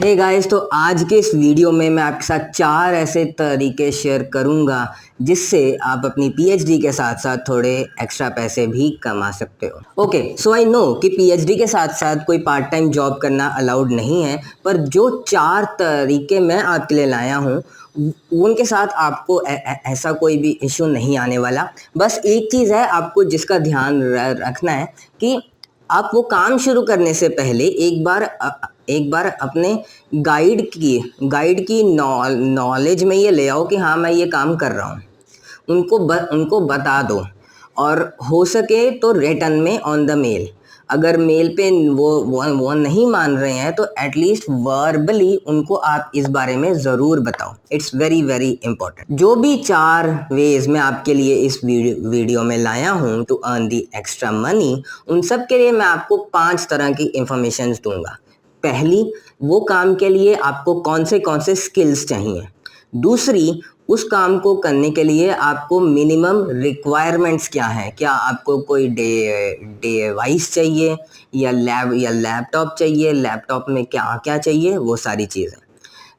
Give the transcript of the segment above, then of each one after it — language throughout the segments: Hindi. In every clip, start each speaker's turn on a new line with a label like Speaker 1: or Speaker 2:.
Speaker 1: हे गाइस, तो आज के इस वीडियो में मैं आपके साथ 4 ऐसे तरीके शेयर करूंगा जिससे आप अपनी पीएचडी के साथ साथ थोड़े एक्स्ट्रा पैसे भी कमा सकते हो। ओके, सो आई नो कि पीएचडी के साथ साथ कोई पार्ट टाइम जॉब करना अलाउड नहीं है, पर जो 4 तरीके मैं आपके लिए लाया हूँ उनके साथ आपको ऐसा कोई भी इशू नहीं आने वाला। बस एक चीज़ है आपको जिसका ध्यान रखना है कि आप वो काम शुरू करने से पहले एक बार अपने गाइड की नॉलेज में ये ले आओ कि हाँ, मैं ये काम कर रहा हूँ। उनको बता दो, और हो सके तो रिटर्न में ऑन द मेल। अगर मेल पे वो नहीं मान रहे हैं तो एटलीस्ट वर्बली उनको आप इस बारे में ज़रूर बताओ। It's very very important. जो भी 4 वेज मैं आपके लिए इस वीडियो में लाया हूँ to earn the extra money, उन सब के लिए मैं आपको 5 तरह की इंफॉर्मेशन दूंगा। पहली, वो काम के लिए आपको कौन से स्किल्स चाहिए। दूसरी, उस काम को करने के लिए आपको मिनिमम रिक्वायरमेंट्स क्या है। क्या आपको कोई डिवाइस चाहिए या लैपटॉप चाहिए, लैपटॉप में क्या क्या चाहिए, वो सारी चीज़ें।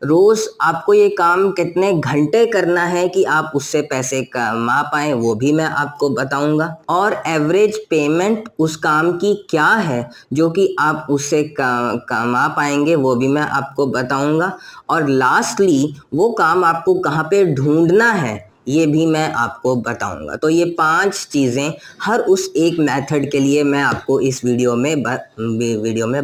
Speaker 1: रोज़ आपको ये काम कितने घंटे करना है कि आप उससे पैसे कमा पाएँ, वो भी मैं आपको बताऊंगा। और एवरेज पेमेंट उस काम की क्या है जो कि आप उससे कमा पाएंगे, वो भी मैं आपको बताऊंगा। और लास्टली, वो काम आपको कहाँ पे ढूंढना है, ये भी मैं आपको बताऊंगा। तो ये 5 चीज़ें हर उस एक मेथड के लिए मैं आपको इस वीडियो में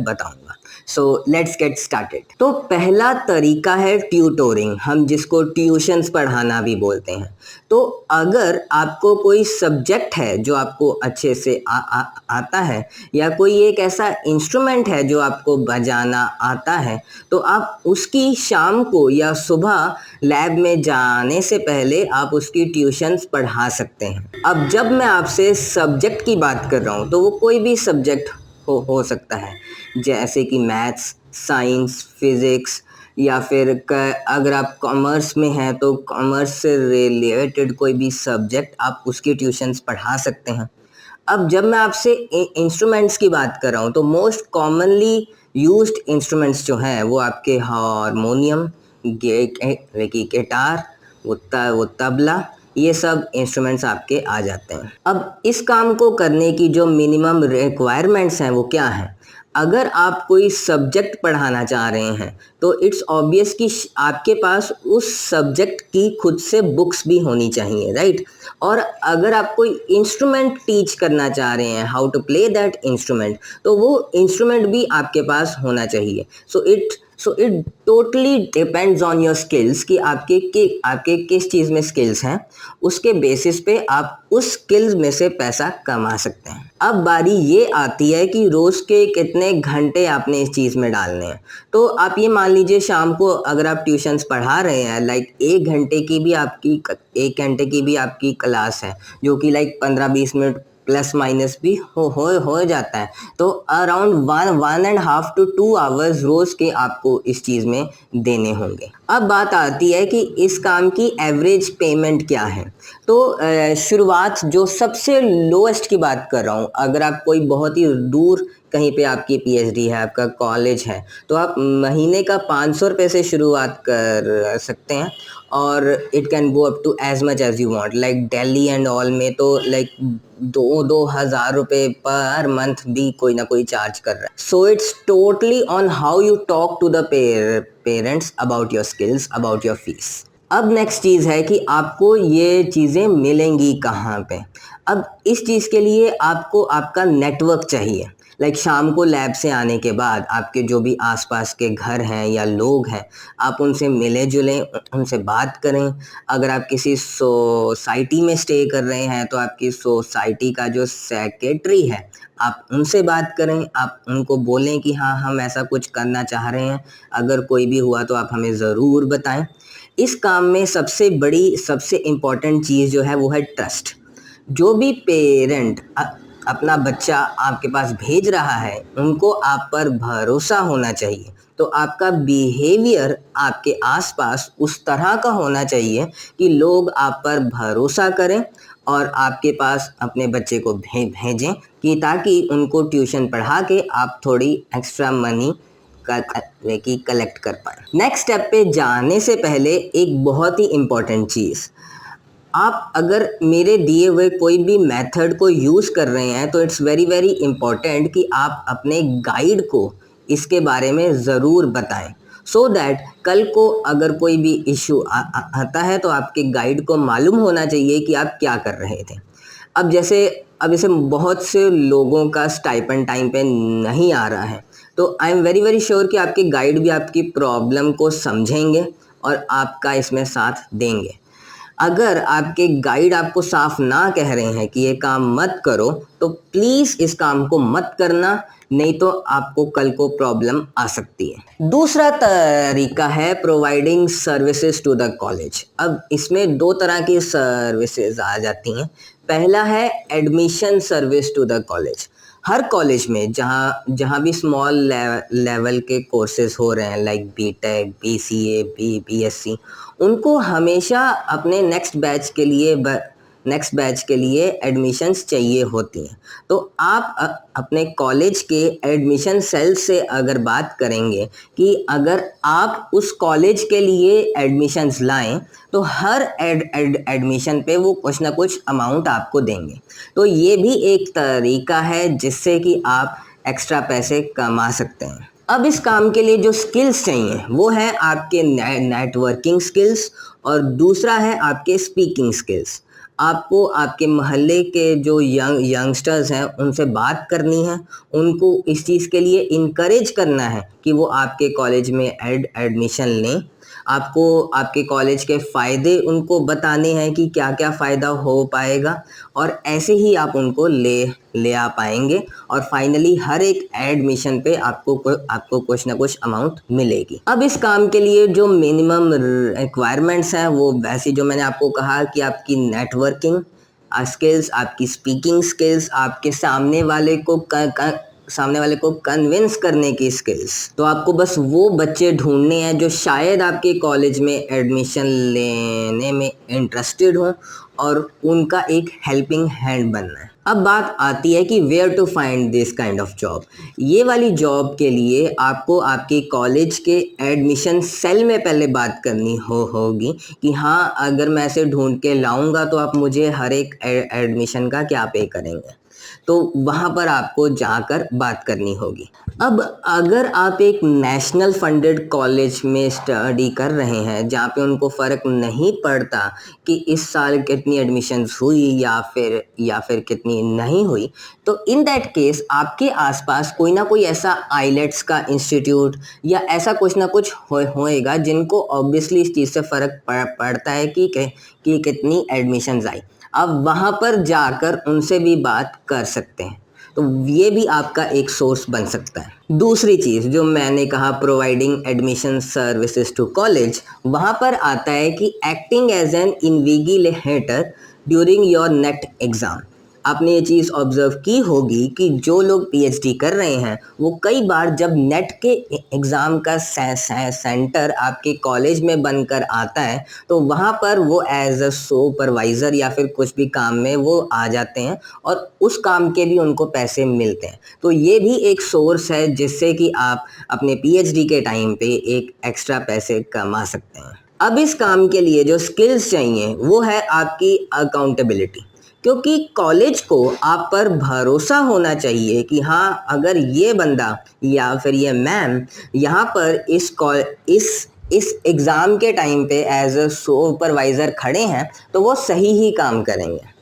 Speaker 1: बताऊंगा। So let's get started. तो पहला तरीका है ट्यूटोरिंग, हम जिसको ट्यूशन्स पढ़ाना भी बोलते हैं। तो अगर आपको कोई सब्जेक्ट है जो आपको अच्छे से आता है, या कोई एक ऐसा इंस्ट्रूमेंट है जो आपको बजाना आता है, तो आप उसकी शाम को या सुबह लैब में जाने से पहले आप उसकी ट्यूशन्स पढ़ा सकते हैं। अब जब मैं आपसे सब्जेक्ट की बात कर रहा हूँ तो वो कोई भी सब्जेक्ट हो सकता है, जैसे कि मैथ्स, साइंस, फिज़िक्स, या फिर अगर आप कॉमर्स में हैं तो कॉमर्स से रिलेटेड कोई भी सब्जेक्ट आप उसकी ट्यूशन्स पढ़ा सकते हैं। अब जब मैं आपसे इंस्ट्रूमेंट्स की बात कर रहा हूँ तो मोस्ट कॉमनली यूज्ड इंस्ट्रूमेंट्स जो हैं वो आपके हारमोनियम, गिटार, वो तबला, ये सब इंस्ट्रूमेंट्स आपके आ जाते हैं। अब इस काम को करने की जो मिनिमम रिक्वायरमेंट्स हैं वो क्या हैं। अगर आप कोई सब्जेक्ट पढ़ाना चाह रहे हैं तो इट्स ऑब्वियस कि आपके पास उस सब्जेक्ट की खुद से बुक्स भी होनी चाहिए, राइट। और अगर आप कोई इंस्ट्रूमेंट टीच करना चाह रहे हैं, how to play that instrument, तो वो इंस्ट्रूमेंट भी आपके पास होना चाहिए। So it totally depends on your skills कि आपके किस चीज़ में स्किल्स हैं। उसके बेसिस पे आप उस स्किल्स में से पैसा कमा सकते हैं। अब बारी ये आती है कि रोज़ के कितने घंटे आपने इस चीज़ में डालने हैं। तो आप ये मान लीजिए, शाम को अगर आप ट्यूशन्स पढ़ा रहे हैं, लाइक 1 घंटे की भी आपकी क्लास है, जो कि लाइक 15-20 मिनट प्लस माइनस भी हो जाता है। तो अराउंड 1.5 to 2 आवर्स रोज़ के आपको इस चीज़ में देने होंगे। अब बात आती है कि इस काम की एवरेज पेमेंट क्या है। तो शुरुआत जो सबसे लोएस्ट की बात कर रहा हूँ, अगर आप कोई बहुत ही दूर कहीं पे आपकी पीएचडी है, आपका कॉलेज है, तो आप महीने का 500 रुपये से शुरुआत कर सकते हैं, और it can go up to as much as you want. Like Delhi and all में तो लाइक 2,000 रुपये पर मंथ भी कोई ना कोई चार्ज कर रहा है। So it's totally on how you talk to the parents about your skills, about your fees. अब नेक्स्ट चीज़ है कि आपको ये चीज़ें मिलेंगी कहाँ पे। अब इस चीज़ के लिए आपको आपका नेटवर्क चाहिए। लाइक शाम को लैब से आने के बाद आपके जो भी आसपास के घर हैं या लोग हैं, आप उनसे मिले जुलें, उनसे बात करें। अगर आप किसी सोसाइटी में स्टे कर रहे हैं तो आपकी सोसाइटी का जो सेक्रेटरी है, आप उनसे बात करें। आप उनको बोलें कि हाँ, हम ऐसा कुछ करना चाह रहे हैं, अगर कोई भी हुआ तो आप हमें ज़रूर बताएं। इस काम में सबसे इम्पॉर्टेंट चीज़ जो है वो है ट्रस्ट। जो भी पेरेंट अपना बच्चा आपके पास भेज रहा है, उनको आप पर भरोसा होना चाहिए। तो आपका बिहेवियर आपके आसपास उस तरह का होना चाहिए कि लोग आप पर भरोसा करें और आपके पास अपने बच्चे को भेजें, कि ताकि उनको ट्यूशन पढ़ा के आप थोड़ी एक्स्ट्रा मनी की कलेक्ट कर पाए। नेक्स्ट स्टेप पे जाने से पहले एक बहुत ही इम्पोर्टेंट चीज़, आप अगर मेरे दिए हुए कोई भी मेथड को यूज़ कर रहे हैं तो इट्स वेरी वेरी इम्पॉर्टेंट कि आप अपने गाइड को इसके बारे में ज़रूर बताएं, सो दैट कल को अगर कोई भी इशू आता है तो आपके गाइड को मालूम होना चाहिए कि आप क्या कर रहे थे। अब जैसे बहुत से लोगों का स्टाइपेंड टाइम पे नहीं आ रहा है, तो I am very very sure कि आपके गाइड भी आपकी प्रॉब्लम को समझेंगे और आपका इसमें साथ देंगे। अगर आपके गाइड आपको साफ ना कह रहे हैं कि ये काम मत करो, तो प्लीज़ इस काम को मत करना, नहीं तो आपको कल को प्रॉब्लम आ सकती है। दूसरा तरीका है providing services to the college. अब इसमें दो तरह की सर्विसेज आ जाती हैं। पहला है admission service to the college. हर कॉलेज में जहाँ भी स्मॉल लेवल के कोर्सेज हो रहे हैं लाइक बीटेक, बीसीए, बीएससी, उनको हमेशा अपने नेक्स्ट बैच के लिए एडमिशन्स चाहिए होती हैं। तो आप अपने कॉलेज के एडमिशन सेल से अगर बात करेंगे कि अगर आप उस कॉलेज के लिए एडमिशन्स लाएं तो हर एडमिशन पे वो कुछ ना कुछ अमाउंट आपको देंगे। तो ये भी एक तरीका है जिससे कि आप एक्स्ट्रा पैसे कमा सकते हैं। अब इस काम के लिए जो स्किल्स चाहिए वो है आपके नेटवर्किंग स्किल्स और दूसरा है आपके स्पीकिंग स्किल्स। आपको आपके मोहल्ले के जो यंगस्टर्स हैं उनसे बात करनी है, उनको इस चीज़ के लिए इनकरेज करना है कि वो आपके कॉलेज में एडमिशन लें। आपको आपके कॉलेज के फ़ायदे उनको बताने हैं कि क्या क्या फ़ायदा हो पाएगा, और ऐसे ही आप उनको ले आ पाएंगे और फाइनली हर एक एडमिशन पे आपको कुछ ना कुछ अमाउंट मिलेगी। अब इस काम के लिए जो मिनिमम रिक्वायरमेंट्स हैं वो वैसे जो मैंने आपको कहा कि आपकी नेटवर्किंग स्किल्स, आपकी स्पीकिंग स्किल्स, आपके सामने वाले को कन्विंस करने की स्किल्स। तो आपको बस वो बच्चे ढूंढने हैं जो शायद आपके कॉलेज में एडमिशन लेने में इंटरेस्टेड हो और उनका एक हेल्पिंग हैंड बनना है। अब बात आती है कि where to find this kind of job. ये वाली जॉब के लिए आपको आपके कॉलेज के एडमिशन सेल में पहले बात करनी होगी कि हाँ, अगर मैं ऐसे ढूंढ के लाऊंगा तो आप मुझे हर एक एडमिशन का क्या पे करेंगे। तो वहाँ पर आपको जाकर बात करनी होगी। अब अगर आप एक नेशनल फंडेड कॉलेज में स्टडी कर रहे हैं जहाँ पे उनको फ़र्क नहीं पड़ता कि इस साल कितनी एडमिशन्स हुई या फिर कितनी नहीं हुई, तो इन दैट केस आपके आसपास कोई ना कोई ऐसा आईलेट्स का इंस्टीट्यूट या ऐसा कुछ ना कुछ होएगा जिनको ऑब्वियसली इस चीज़ से फ़र्क पड़ता है कि कितनी एडमिशन्स आई। अब वहाँ पर जाकर उनसे भी बात कर सकते हैं, तो ये भी आपका एक सोर्स बन सकता है। दूसरी चीज़ जो मैंने कहा providing admission services to college, वहाँ पर आता है कि acting as an invigilator during your NET exam. आपने ये चीज़ ऑब्ज़र्व की होगी कि जो लोग पीएचडी कर रहे हैं वो कई बार जब नेट के एग्ज़ाम का सेंटर आपके कॉलेज में बनकर आता है तो वहाँ पर वो एज अ सुपरवाइज़र या फिर कुछ भी काम में वो आ जाते हैं और उस काम के भी उनको पैसे मिलते हैं। तो ये भी एक सोर्स है जिससे कि आप अपने पीएचडी के टाइम पे एक एक्स्ट्रा पैसे कमा सकते हैं। अब इस काम के लिए जो स्किल्स चाहिए वो है आपकी अकाउंटेबिलिटी, क्योंकि कॉलेज को आप पर भरोसा होना चाहिए कि हाँ, अगर ये बंदा या फिर ये मैम यहाँ पर इस एग्ज़ाम के टाइम पे एज अ सुपरवाइज़र खड़े हैं तो वो सही ही काम करेंगे।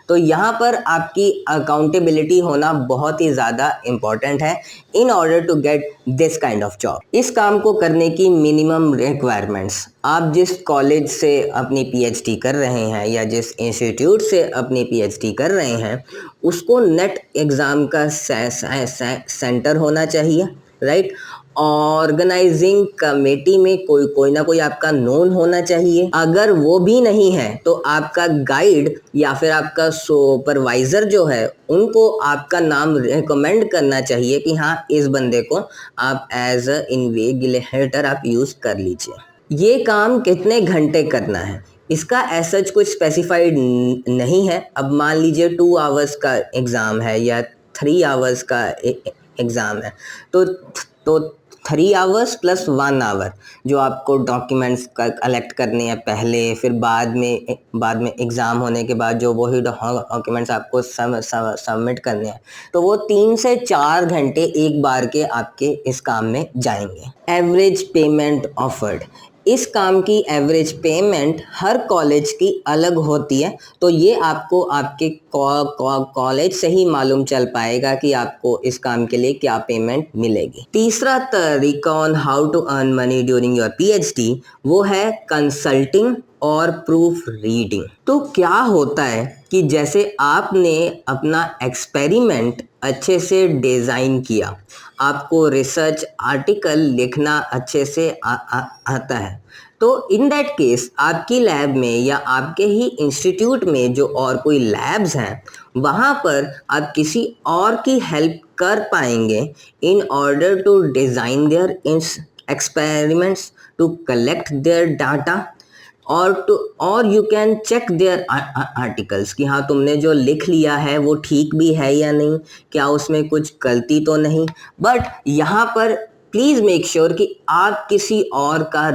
Speaker 1: तो यहाँ पर आपकी अकाउंटेबिलिटी होना बहुत ही ज़्यादा इम्पॉर्टेंट है in order to get this kind of job. इस काम को करने की मिनिमम रिक्वायरमेंट्स, आप जिस कॉलेज से अपनी पीएचडी कर रहे हैं या जिस इंस्टीट्यूट से अपनी पीएचडी कर रहे हैं उसको नेट एग्ज़ाम का सेंटर होना चाहिए, राइट। ऑर्गेनाइजिंग कमेटी में कोई ना कोई आपका नोन होना चाहिए। अगर वो भी नहीं है तो आपका गाइड या फिर आपका सुपरवाइज़र जो है उनको आपका नाम रिकमेंड करना चाहिए कि हाँ, इस बंदे को आप एज अ इन्विजिलेटर आप यूज़ कर लीजिए। ये काम कितने घंटे करना है इसका ऐसा कुछ स्पेसिफाइड नहीं है। अब मान लीजिए 2 आवर्स का एग्ज़ाम है या 3 आवर्स का एग्ज़ाम है तो 3 आवर्स प्लस 1 आवर जो आपको डॉक्यूमेंट्स कलेक्ट करने हैं पहले, फिर बाद में एग्ज़ाम होने के बाद जो वही डॉक्यूमेंट्स आपको सबमिट करने हैं, तो वो 3 से 4 घंटे एक बार के आपके इस काम में जाएंगे। एवरेज पेमेंट ऑफर्ड, इस काम की एवरेज पेमेंट हर कॉलेज की अलग होती है, तो ये आपको आपके कॉलेज से ही मालूम चल पाएगा कि आपको इस काम के लिए क्या पेमेंट मिलेगी। तीसरा तरीका on how to earn money during your PhD वो है कंसल्टिंग और प्रूफ रीडिंग। तो क्या होता है कि जैसे आपने अपना एक्सपेरिमेंट अच्छे से डिज़ाइन किया, आपको रिसर्च आर्टिकल लिखना अच्छे से आता है, तो इन दैट केस आपकी लैब में या आपके ही इंस्टीट्यूट में जो और कोई लैब्स हैं वहाँ पर आप किसी और की हेल्प कर पाएंगे in order to design their experiments, to collect their data और you can check their articles कि हाँ तुमने जो लिख लिया है वो ठीक भी है या नहीं, क्या उसमें कुछ गलती तो नहीं। बट यहाँ पर प्लीज़ मेक श्योर कि आप किसी और का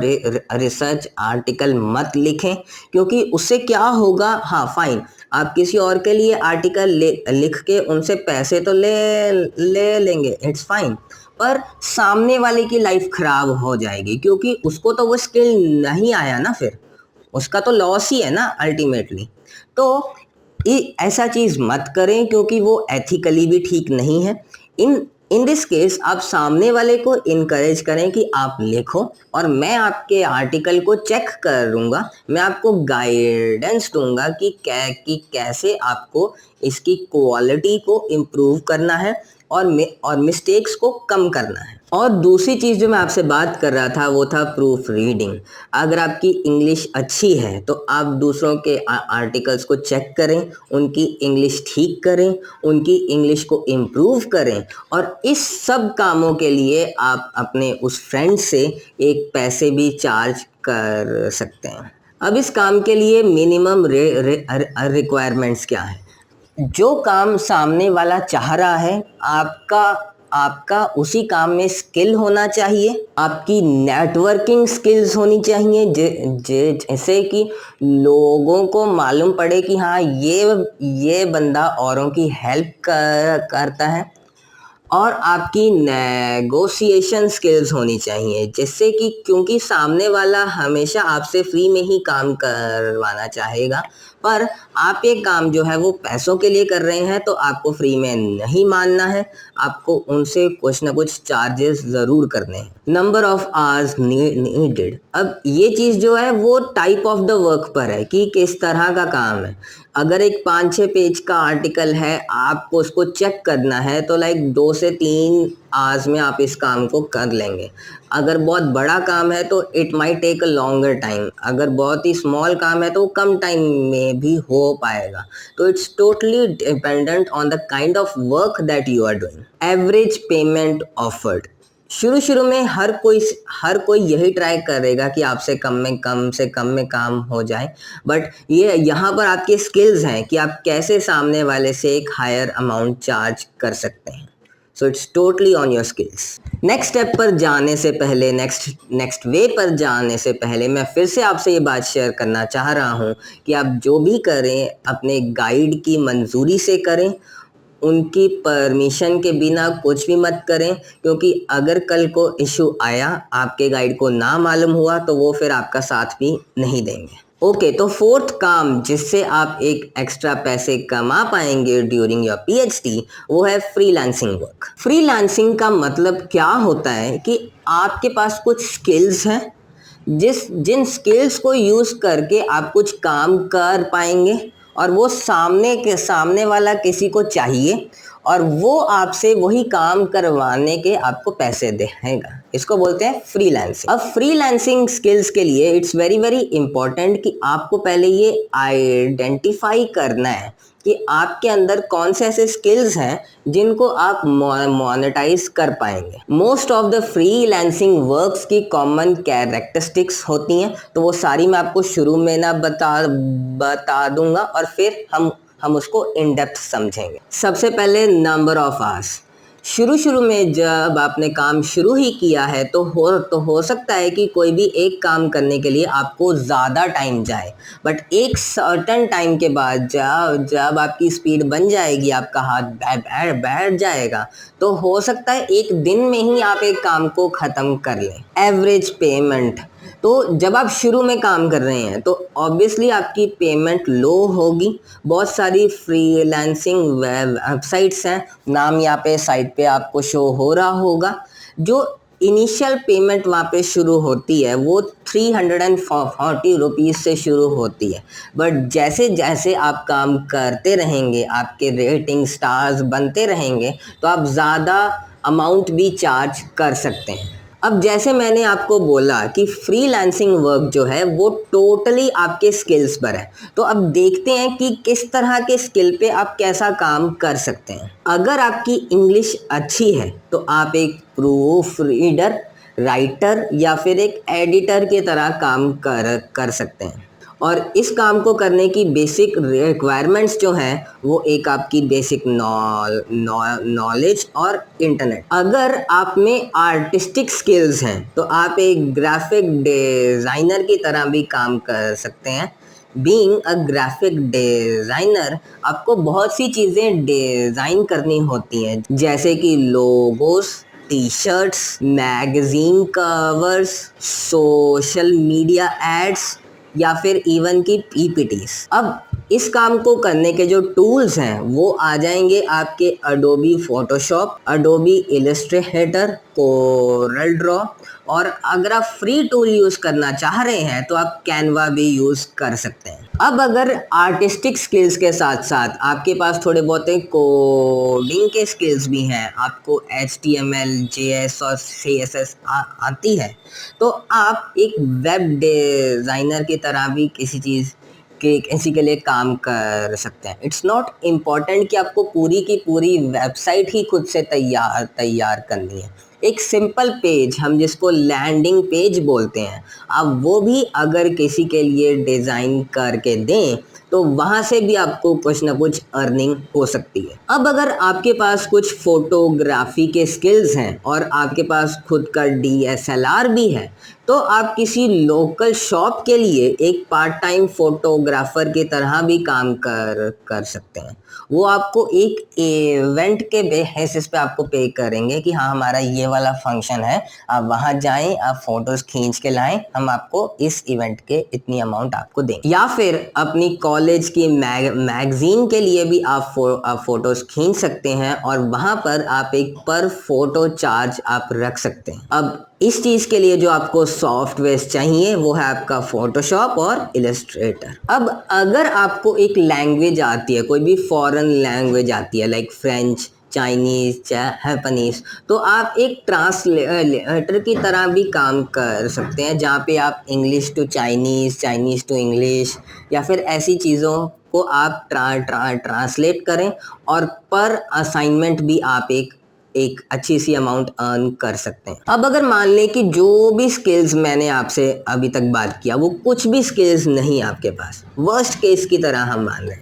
Speaker 1: रिसर्च आर्टिकल मत लिखें, क्योंकि उससे क्या होगा, हाँ फाइन आप किसी और के लिए आर्टिकल लिख के उनसे पैसे तो ले लेंगे, इट्स फाइन, पर सामने वाले की लाइफ ख़राब हो जाएगी, क्योंकि उसको तो वो स्किल नहीं आया ना, फिर उसका तो लॉस ही है ना अल्टीमेटली। तो ऐसा चीज़ मत करें, क्योंकि वो एथिकली भी ठीक नहीं है। इन दिस केस आप सामने वाले को इनकरेज करें कि आप लिखो और मैं आपके आर्टिकल को चेक करूँगा, मैं आपको गाइडेंस दूंगा कि कैसे आपको इसकी क्वालिटी को इम्प्रूव करना है और मिस्टेक्स को कम करना है। और दूसरी चीज़ जो मैं आपसे बात कर रहा था वो था प्रूफ रीडिंग। अगर आपकी इंग्लिश अच्छी है तो आप दूसरों के आर्टिकल्स को चेक करें, उनकी इंग्लिश ठीक करें, उनकी इंग्लिश को इम्प्रूव करें, और इस सब कामों के लिए आप अपने उस फ्रेंड से एक पैसे भी चार्ज कर सकते हैं। अब इस काम के लिए मिनिमम रिक्वायरमेंट्स क्या है? जो काम सामने वाला चाह रहा है आपका उसी काम में स्किल होना चाहिए, आपकी नेटवर्किंग स्किल्स होनी चाहिए, जैसे कि लोगों को मालूम पड़े कि हाँ ये बंदा औरों की हेल्प करता है, और आपकी नेगोशिएशन स्किल्स होनी चाहिए, जिससे कि क्योंकि सामने वाला हमेशा आपसे फ्री में ही काम करवाना चाहेगा, पर आप ये काम जो है वो पैसों के लिए कर रहे हैं, तो आपको फ्री में नहीं मानना है, आपको उनसे कुछ ना कुछ चार्जेस ज़रूर करने हैं। नंबर ऑफ आवर्स नीडेड, अब ये चीज़ जो है वो टाइप ऑफ द वर्क पर है कि किस तरह का काम है। अगर एक 5-6 पेज का आर्टिकल है, आपको उसको चेक करना है, तो लाइक 2 से 3 आवर्स में आप इस काम को कर लेंगे। अगर बहुत बड़ा काम है तो it might take a longer time, अगर बहुत ही स्मॉल काम है तो कम टाइम में भी हो पाएगा। तो it's totally dependent on the kind of work that you are doing. Average payment offered, शुरू में हर कोई यही ट्राई करेगा कि आपसे कम से कम में काम हो जाए, बट ये यहाँ पर आपके स्किल्स हैं कि आप कैसे सामने वाले से एक हायर अमाउंट चार्ज कर सकते हैं। सो it's totally on your skills. Next step पर जाने से पहले, नेक्स्ट वे पर जाने से पहले मैं फिर से आपसे ये बात शेयर करना चाह रहा हूँ कि आप जो भी करें अपने गाइड की मंजूरी से करें, उनकी परमिशन के बिना कुछ भी मत करें, क्योंकि अगर कल को इशू आया, आपके गाइड को ना मालूम हुआ, तो वो फिर आपका साथ भी नहीं देंगे। ओके, तो फोर्थ काम जिससे आप एक एक्स्ट्रा पैसे कमा पाएंगे ड्यूरिंग योर पीएचडी वो है फ्रीलांसिंग वर्क। फ्रीलांसिंग का मतलब क्या होता है कि आपके पास कुछ स्किल्स हैं, जिन स्किल्स को यूज़ करके आप कुछ काम कर पाएंगे, और वो सामने वाला किसी को चाहिए और वो आपसे वही काम करवाने के आपको पैसे देगा। इसको बोलते हैं फ्रीलांसिंग। अब फ्रीलांसिंग स्किल्स के लिए इट्स वेरी इंपॉर्टेंट कि आपको पहले ये आइडेंटिफाई करना है कि आपके अंदर कौन से ऐसे स्किल्स हैं जिनको आप मोनेटाइज कर पाएंगे। Most of the freelancing works की कॉमन कैरेक्टरिस्टिक्स होती हैं, तो वो सारी मैं आपको शुरू में ना बता दूंगा और फिर हम उसको इन डेप्थ समझेंगे। सबसे पहले नंबर ऑफ आवर्स। शुरू शुरू में जब आपने काम शुरू ही किया है तो हो सकता है कि कोई भी एक काम करने के लिए आपको ज़्यादा टाइम जाए, बट एक सर्टेन टाइम के बाद जब आपकी स्पीड बन जाएगी, आपका हाथ बैठ जाएगा, तो हो सकता है एक दिन में ही आप एक काम को ख़त्म कर लें। एवरेज पेमेंट, तो जब आप शुरू में काम कर रहे हैं तो ऑब्वियसली आपकी पेमेंट लो होगी। बहुत सारी फ्रीलांसिंग वेबसाइट्स हैं, नाम यहाँ पे साइट पे आपको शो हो रहा होगा। जो इनिशियल पेमेंट वहाँ पे शुरू होती है वो 340 रुपीज़ से शुरू होती है, बट जैसे जैसे आप काम करते रहेंगे, आपके रेटिंग स्टार्स बनते रहेंगे, तो आप ज़्यादा अमाउंट भी चार्ज कर सकते हैं। अब जैसे मैंने आपको बोला कि फ्रीलांसिंग वर्क जो है वो टोटली आपके स्किल्स पर है, तो अब देखते हैं कि किस तरह के स्किल पे आप कैसा काम कर सकते हैं। अगर आपकी इंग्लिश अच्छी है तो आप एक प्रूफ रीडर, राइटर या फिर एक एडिटर की तरह काम कर सकते हैं। और इस काम को करने की बेसिक रिक्वायरमेंट्स जो हैं वो एक आपकी बेसिक नॉलेज और इंटरनेट। अगर आप में आर्टिस्टिक स्किल्स हैं तो आप एक ग्राफिक डिज़ाइनर की तरह भी काम कर सकते हैं। बीइंग अ ग्राफिक डिज़ाइनर आपको बहुत सी चीज़ें डिज़ाइन करनी होती हैं, जैसे कि logos, T shirts, magazine covers, social media ads या फिर इवन की पीपीटीज। अब इस काम को करने के जो टूल्स हैं वो आ जाएंगे आपके Adobe Photoshop, Adobe Illustrator, Corel Draw, और अगर आप फ्री टूल यूज़ करना चाह रहे हैं तो आप कैनवा भी यूज़ कर सकते हैं। अब अगर आर्टिस्टिक स्किल्स के साथ साथ आपके पास थोड़े बहुत कोडिंग के स्किल्स भी हैं, आपको HTML, JS और CSS आती है, तो आप एक वेब डिज़ाइनर की तरह भी किसी के लिए काम कर सकते हैं। इट्स नॉट इम्पॉर्टेंट कि आपको पूरी की पूरी वेबसाइट ही खुद से तैयार करनी है। एक सिंपल पेज, हम जिसको लैंडिंग पेज बोलते हैं, आप वो भी अगर किसी के लिए डिज़ाइन करके दें तो वहाँ से भी आपको कुछ ना कुछ अर्निंग हो सकती है। अब अगर आपके पास कुछ फोटोग्राफी के स्किल्स हैं और आपके पास खुद का DSLR भी है, तो आप किसी लोकल शॉप के लिए एक पार्ट टाइम फोटोग्राफर की तरह भी काम कर सकते हैं। वो आपको एक इवेंट के बेसिस पे आपको पे करेंगे कि हाँ हमारा ये वाला फंक्शन है, आप वहाँ जाएं, आप फोटोज खींच के लाएं, हम आपको इस इवेंट के इतनी अमाउंट आपको दें। या फिर अपनी कॉलेज की मैगजीन के लिए भी आप फोटोज खींच सकते हैं और वहाँ पर आप एक पर फोटो चार्ज आप रख सकते हैं। अब इस चीज़ के लिए जो आपको सॉफ्टवेयर चाहिए वो है आपका फोटोशॉप और इलस्ट्रेटर। अब अगर आपको एक लैंग्वेज आती है, कोई भी फॉरेन लैंग्वेज आती है लाइक फ्रेंच, चाइनीज़, जापानीज़, तो आप एक ट्रांसलेटर की तरह भी काम कर सकते हैं, जहाँ पे आप English to Chinese, Chinese to English या फिर ऐसी चीज़ों को आप ट्रांसलेट करें और पर असाइनमेंट भी आप एक अच्छी सी अमाउंट अर्न कर सकते हैं। अब अगर मान लें कि जो भी स्किल्स मैंने आपसे अभी तक बात किया वो कुछ भी स्किल्स नहीं आपके पास, वर्स्ट केस की तरह हम मान लें,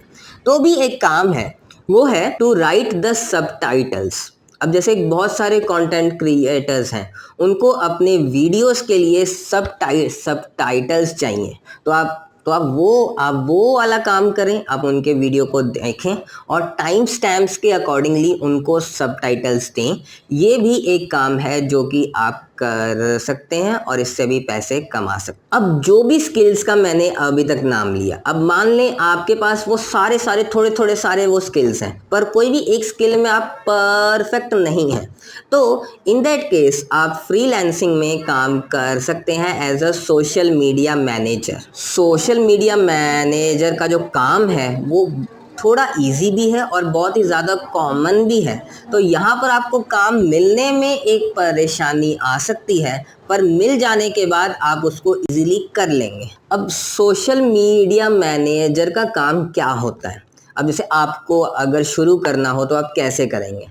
Speaker 1: तो भी एक काम है, वो है टू राइट द सबटाइटल्स। अब जैसे बहुत सारे कंटेंट क्रिएटर्स हैं, उनको अपने वीडियोस के लिए सबटाइटल्स चाहिए, तो आप वो वाला काम करें, आप उनके वीडियो को देखें और टाइम स्टैम्प्स के अकॉर्डिंगली उनको सबटाइटल्स दें। ये भी एक काम है जो कि आप कर सकते हैं और इससे भी पैसे कमा सकते हैं। अब जो भी स्किल्स का मैंने अभी तक नाम लिया, अब मान लें आपके पास वो सारे थोड़े सारे वो स्किल्स हैं, पर कोई भी एक स्किल में आप परफेक्ट नहीं हैं, तो इन दैट केस आप फ्रीलांसिंग में काम कर सकते हैं as a social media manager. Social media manager का जो काम है वो थोड़ा इजी भी है और बहुत ही ज़्यादा कॉमन भी है, तो यहाँ पर आपको काम मिलने में एक परेशानी आ सकती है, पर मिल जाने के बाद आप उसको इजीली कर लेंगे। अब सोशल मीडिया मैनेजर का काम क्या होता है? अब जैसे आपको अगर शुरू करना हो तो आप कैसे करेंगे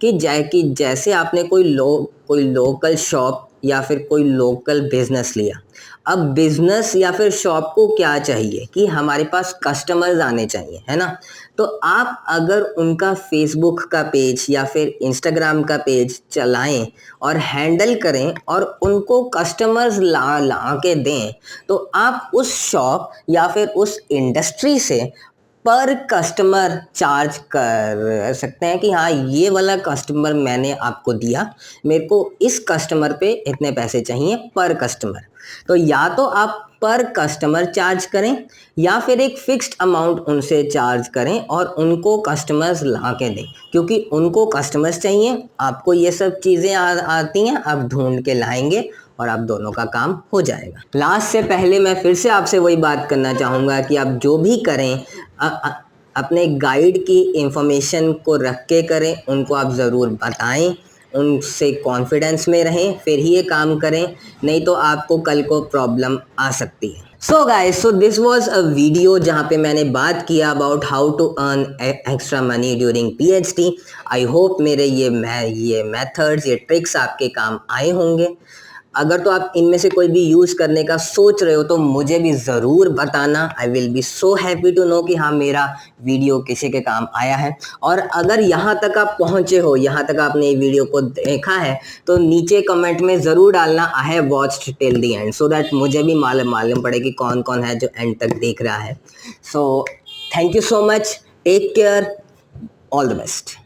Speaker 1: कि जैसे आपने कोई लोकल शॉप या फिर कोई लोकल बिजनेस लिया। अब बिजनेस या फिर शॉप को क्या चाहिए कि हमारे पास कस्टमर्स आने चाहिए, है ना। तो आप अगर उनका फेसबुक का पेज या फिर इंस्टाग्राम का पेज चलाएं और हैंडल करें और उनको कस्टमर्स ला ला के दें, तो आप उस शॉप या फिर उस इंडस्ट्री से पर कस्टमर चार्ज कर सकते हैं कि हाँ, ये वाला कस्टमर मैंने आपको दिया, मेरे को इस कस्टमर पे इतने पैसे चाहिए पर कस्टमर। तो या तो आप पर कस्टमर चार्ज करें या फिर एक फिक्स्ड अमाउंट उनसे चार्ज करें और उनको कस्टमर्स ला के दें, क्योंकि उनको कस्टमर्स चाहिए, आपको ये सब चीज़ें आती हैं, आप ढूंढ के लाएंगे और आप दोनों का काम हो जाएगा। लास्ट से पहले मैं फिर से आपसे वही बात करना चाहूँगा कि आप जो भी करें अपने गाइड की इंफॉर्मेशन को रख के करें, उनको आप ज़रूर बताएं, उनसे कॉन्फिडेंस में रहें, फिर ही ये काम करें, नहीं तो आपको कल को प्रॉब्लम आ सकती है। So guys, so this was a video जहाँ पे मैंने बात किया about how to earn extra money during PhD. I hope मेरे ये मेथड्स, ये ट्रिक्स आपके काम आए होंगे। अगर तो आप इनमें से कोई भी यूज़ करने का सोच रहे हो तो मुझे भी ज़रूर बताना। I will be so happy to know कि हाँ, मेरा वीडियो किसी के काम आया है। और अगर यहाँ तक आप पहुँचे हो, यहाँ तक आपने ये वीडियो को देखा है, तो नीचे कमेंट में ज़रूर डालना I have watched till the end, so that मुझे भी मालूम पड़े कि कौन कौन है जो एंड तक देख रहा है। So thank you so much, take care, all the best.